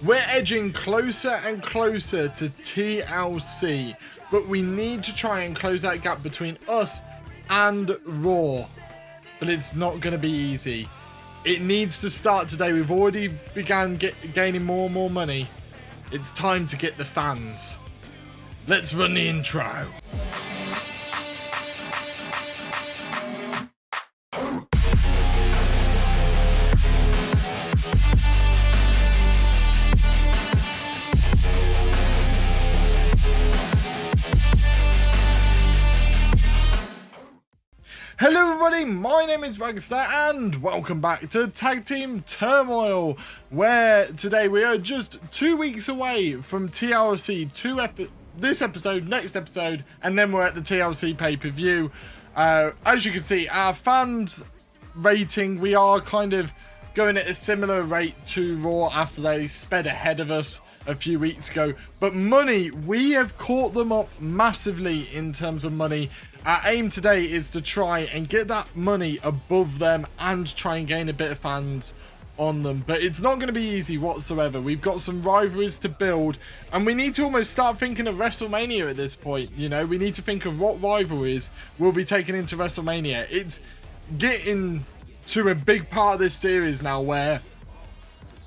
We're edging closer and closer to TLC, but we need to try and close that gap between us and Raw. But it's not going to be easy. It needs to start today. We've already begun gaining more and more money. It's time to get the fans. Let's run the intro. Hello everybody, my name is Bragster and welcome back to Tag Team Turmoil, where today we are just 2 weeks away from TLC, this episode, next episode, and then we're at the TLC pay-per-view. As you can see, our fans rating, we are kind of going at a similar rate to Raw after they sped ahead of us a few weeks ago, but money, we have caught them up massively in terms of money. Our aim today is to try and get that money above them and try and gain a bit of fans on them, but it's not going to be easy whatsoever. We've got some rivalries to build and we need to almost start thinking of WrestleMania at this point. You know, we need to think of what rivalries will be taken into WrestleMania. It's getting to a big part of this series now where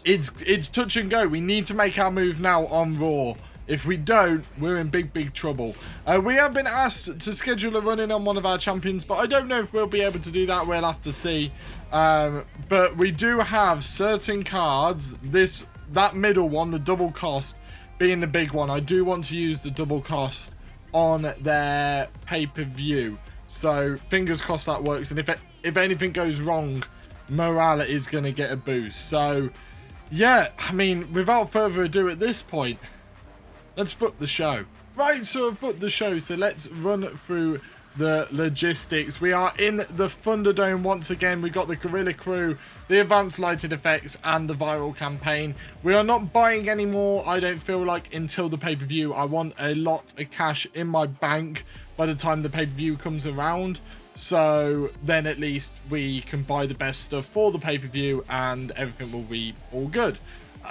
it's touch and go. We need to make our move now on Raw. If we don't, we're in big trouble. We have been asked to schedule a run-in on one of our champions, but I don't know if we'll be able to do that. We'll have to see. But we do have certain cards. That middle one, the double cost, being the big one. I do want to use the double cost on their pay-per-view. So fingers crossed that works. And if anything goes wrong, morale is going to get a boost. So yeah, I mean, without further ado at this point, let's book the show. Right, so I've booked the show, so let's run through the logistics. We are in the Thunderdome once again. We got the Gorilla Crew, the Advanced Lighted Effects, and the Viral Campaign. We are not buying any more, I don't feel like, until the pay-per-view. I want a lot of cash in my bank by the time the pay-per-view comes around. So then at least we can buy the best stuff for the pay-per-view and everything will be all good.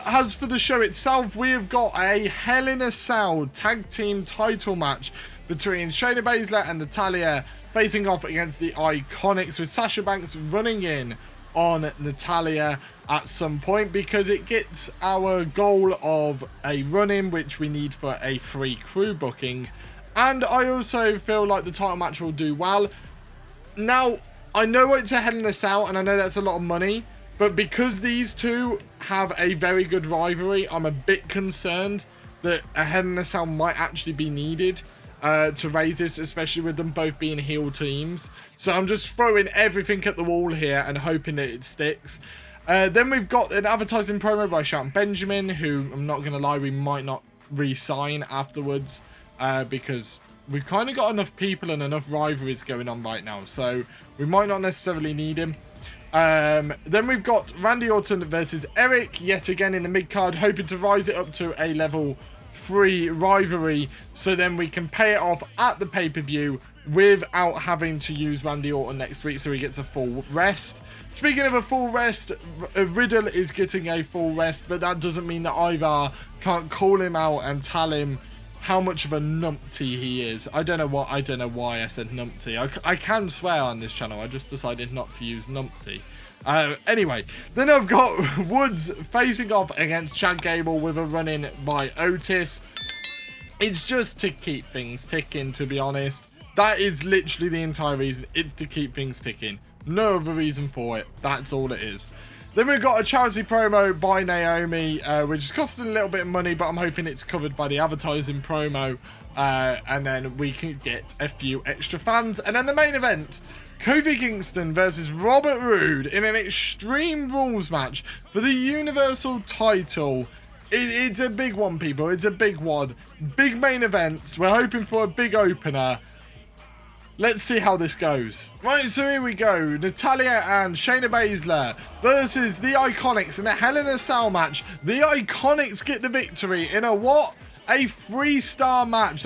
As for the show itself, we have got a Hell in a Cell tag team title match between Shayna Baszler and Natalya facing off against the Iconics, with Sasha Banks running in on Natalya at some point because it gets our goal of a run-in, which we need for a free crew booking. And I also feel like the title match will do well. Now, I know it's a Hell in a Cell and I know that's a lot of money, but because these two have a very good rivalry, I'm a bit concerned that a Hell in a Cell might actually be needed to raise this, especially with them both being heel teams. So I'm just throwing everything at the wall here and hoping that it sticks. Then we've got an advertising promo by Shelton Benjamin, who, I'm not going to lie, we might not re-sign afterwards because we've kind of got enough people and enough rivalries going on right now. So we might not necessarily need him. Then we've got Randy Orton versus Eric yet again in the mid-card, hoping to rise it up to a level 3 rivalry so then we can pay it off at the pay-per-view without having to use Randy Orton next week, so he gets a full rest. Speaking of a full rest, Riddle is getting a full rest, but that doesn't mean that Ivar can't call him out and tell him how much of a numpty he is. I don't know why I said numpty. I can swear on this channel. I just decided not to use numpty. Anyway, then I've got Woods facing off against Chad Gable with a run-in by Otis. It's just to keep things ticking, to be honest. That is literally the entire reason. It's to keep things ticking. No other reason for it. That's all it is. Then we've got a charity promo by Naomi, which is costing a little bit of money, but I'm hoping it's covered by the advertising promo. And then we can get a few extra fans. And then the main event, Kofi Kingston versus Robert Roode in an Extreme Rules match for the Universal title. It's a big one, people. It's a big one. Big main events. We're hoping for a big opener. Let's see how this goes. Right, so here we go. Natalya and Shayna Baszler versus the Iconics in a Hell in a Cell match. The Iconics get the victory in a what? A 3-star match.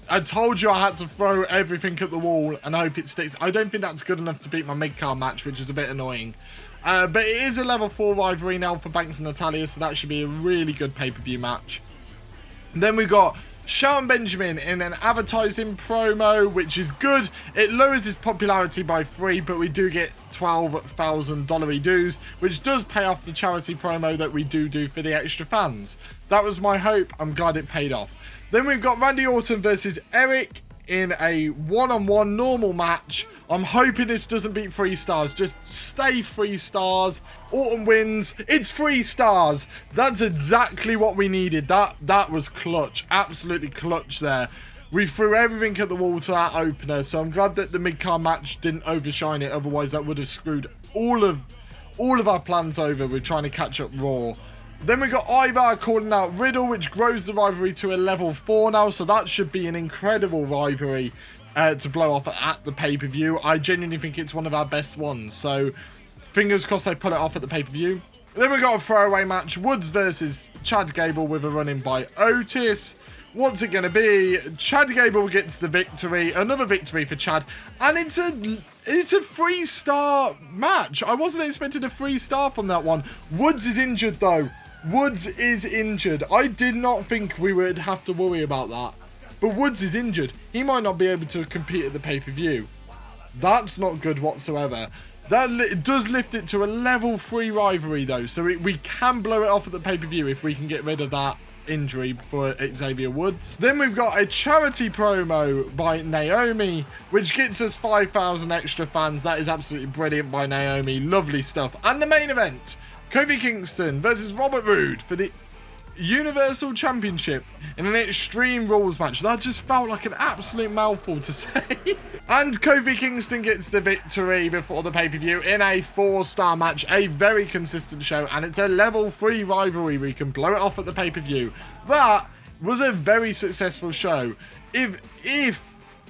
I told you I had to throw everything at the wall and hope it sticks. I don't think that's good enough to beat my mid-card match, which is a bit annoying. But it is a level 4 rivalry now for Banks and Natalia, so that should be a really good pay-per-view match. And then we got Shelton Benjamin in an advertising promo, which is good. It lowers his popularity by 3, but we do get $12,000 dues, which does pay off the charity promo that we do for the extra fans. That was my hope. I'm glad it paid off. Then we've got Randy Orton versus Eric in a one-on-one normal match. I'm hoping this doesn't beat 3 stars. Just stay 3 stars. Orton wins. It's 3 stars. That's exactly what we needed. That was clutch. Absolutely clutch there. We threw everything at the wall to that opener, so I'm glad that the mid-card match didn't overshine it. Otherwise, that would have screwed all of our plans over with trying to catch up Raw. Then we got Ivar calling out Riddle, which grows the rivalry to a level 4 now, so that should be an incredible rivalry to blow off at the pay-per-view. I genuinely think it's one of our best ones, so fingers crossed they pull it off at the pay-per-view. Then we got a throwaway match, Woods versus Chad Gable with a run-in by Otis. What's it going to be? Chad Gable gets the victory. Another victory for Chad. And it's a 3-star match. I wasn't expecting a 3-star from that one. Woods is injured, though. Woods is injured. I did not think we would have to worry about that. But Woods is injured. He might not be able to compete at the pay-per-view. That's not good whatsoever. That does lift it to a level 3 rivalry, though. So we can blow it off at the pay-per-view if we can get rid of that injury for Xavier Woods. Then we've got a charity promo by Naomi, which gets us 5,000 extra fans. That is absolutely brilliant by Naomi. Lovely stuff. And the main event, Kofi Kingston versus Robert Roode for the Universal Championship in an Extreme Rules match. That just felt like an absolute mouthful to say. And Kofi Kingston gets the victory before the pay-per-view in a 4-star match. A very consistent show, and it's a level 3 rivalry. We can blow it off at the pay-per-view. That was a very successful show. If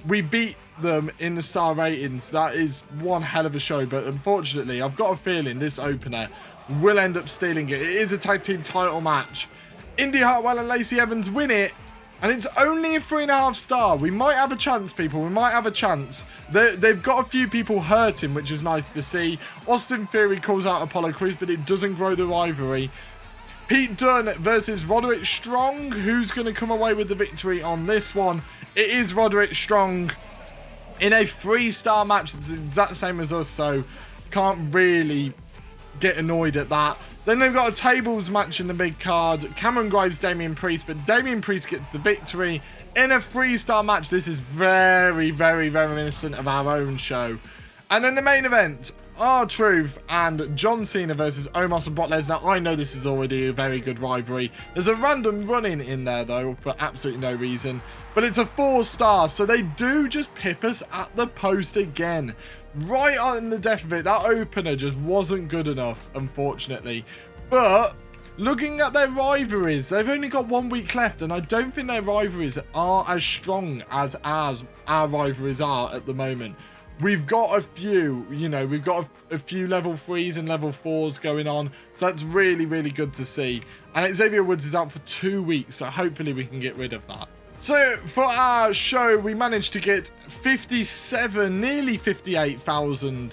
we beat them in the star ratings, that is one hell of a show. But unfortunately, I've got a feeling this opener will end up stealing it. It is a tag team title match. Indy Hartwell and Lacey Evans win it, and it's only a 3.5 star. We might have a chance, people. We might have a chance. They've got a few people hurting, which is nice to see. Austin Theory calls out Apollo Crews, but it doesn't grow the rivalry. Pete Dunne versus Roderick Strong. Who's going to come away with the victory on this one? It is Roderick Strong in a 3-star match. It's the exact same as us, so can't really get annoyed at that. Then they've got a tables match in the big card. Cameron Grimes, Damian Priest, but Damian Priest gets the victory in a 3-star match. This is very, very, very reminiscent of our own show. And then the main event, R-Truth and John Cena versus Omos and Brock Lesnar. I know this is already a very good rivalry. There's a random run-in in there, though, for absolutely no reason. But it's a 4-star, so they do just pip us at the post again. Right on the death of it, that opener just wasn't good enough, unfortunately. But looking at their rivalries, they've only got 1 week left, and I don't think their rivalries are as strong as our rivalries are at the moment. We've got a few, we've got a few level 3s and level 4s going on, so that's really, really good to see. And Xavier Woods is out for 2 weeks, so hopefully we can get rid of that. So for our show, we managed to get 57, nearly 58,000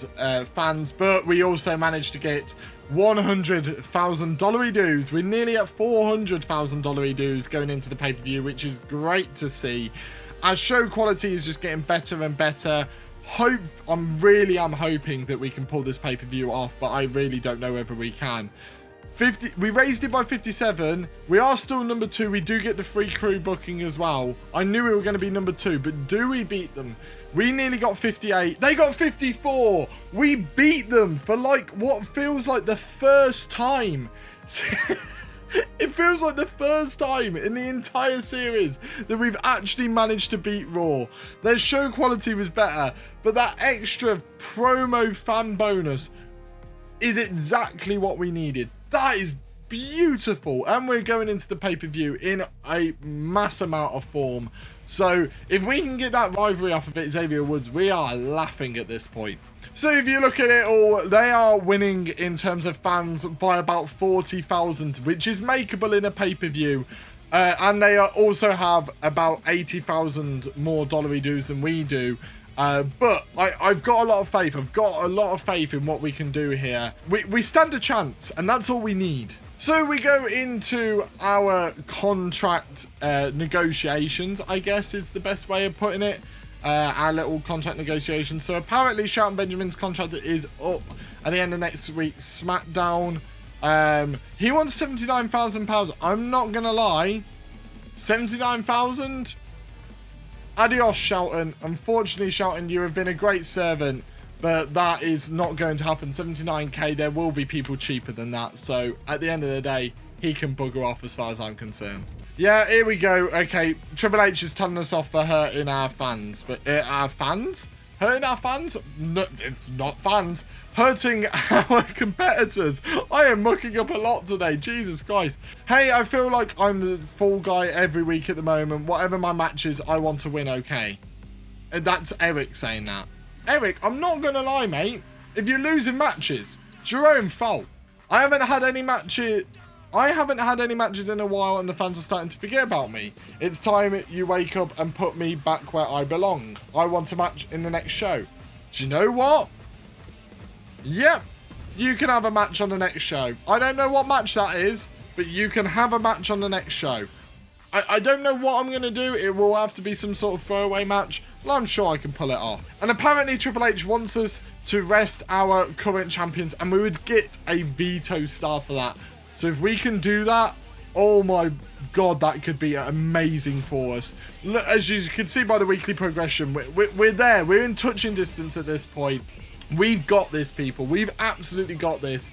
fans, but we also managed to get $100,000 dues. We're nearly at $400,000 dues going into the pay-per-view, which is great to see. Our show quality is just getting better and better. I'm hoping that we can pull this pay-per-view off, but I really don't know whether we can. We raised it by 57. We are still number 2. We do get the free crew booking as well. I knew we were going to be number 2, but do we beat them? We nearly got 58. They got 54. We beat them for like what feels like the first time. It feels like the first time in the entire series that we've actually managed to beat Raw. Their show quality was better, but that extra promo fan bonus is exactly what we needed. That is beautiful, and we're going into the pay-per-view in a mass amount of form. So if we can get that rivalry up a bit, Xavier Woods, we are laughing at this point. So if you look at it all, they are winning in terms of fans by about 40,000, which is makeable in a pay-per-view. And they also have about 80,000 more dollary dues than we do. But I've got a lot of faith. I've got a lot of faith in what we can do here. We stand a chance, and that's all we need. So we go into our contract negotiations, I guess is the best way of putting it. Our little contract negotiations. So apparently Shelton Benjamin's contract is up at the end of next week's SmackDown. He wants £79,000. I'm not going to lie. 79,000? Adios, Shelton. Unfortunately, Shelton, you have been a great servant, but that is not going to happen. 79k, there will be people cheaper than that. So at the end of the day, he can bugger off as far as I'm concerned. Yeah, here we go. Okay, Triple H is telling us off for hurting our fans. But our fans? Hurting our fans? No, it's not fans. Hurting our competitors. I am mucking up a lot today. Jesus Christ. Hey, I feel like I'm the fall guy every week at the moment. Whatever my match is, I want to win, okay? And that's Eric saying that. Eric, I'm not going to lie, mate. If you're losing matches, it's your own fault. I haven't had any matches in a while and the fans are starting to forget about me. It's time you wake up and put me back where I belong. I want a match in the next show. Do you know what? Yep, you can have a match on the next show. I don't know what match that is, but you can have a match on the next show. I don't know what I'm going to do. It will have to be some sort of throwaway match, but I'm sure I can pull it off. And apparently Triple H wants us to rest our current champions, and we would get a veto star for that. So if we can do that, oh my God, that could be amazing for us. Look, as you can see by the weekly progression, we're there. We're in touching distance at this point. We've got this, people. We've absolutely got this.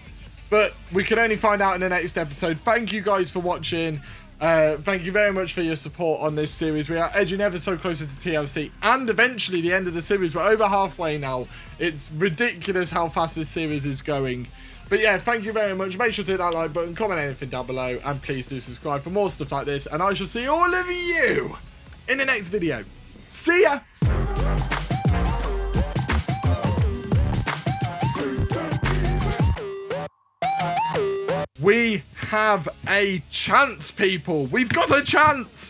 But we can only find out in the next episode. Thank you guys for watching. Thank you very much for your support on this series. We are edging ever so closer to TLC and eventually the end of the series. We're over halfway now. It's ridiculous how fast this series is going. But yeah, thank you very much. Make sure to hit that like button, comment anything down below, and please do subscribe for more stuff like this. And I shall see all of you in the next video. See ya! We have a chance, people. We've got a chance.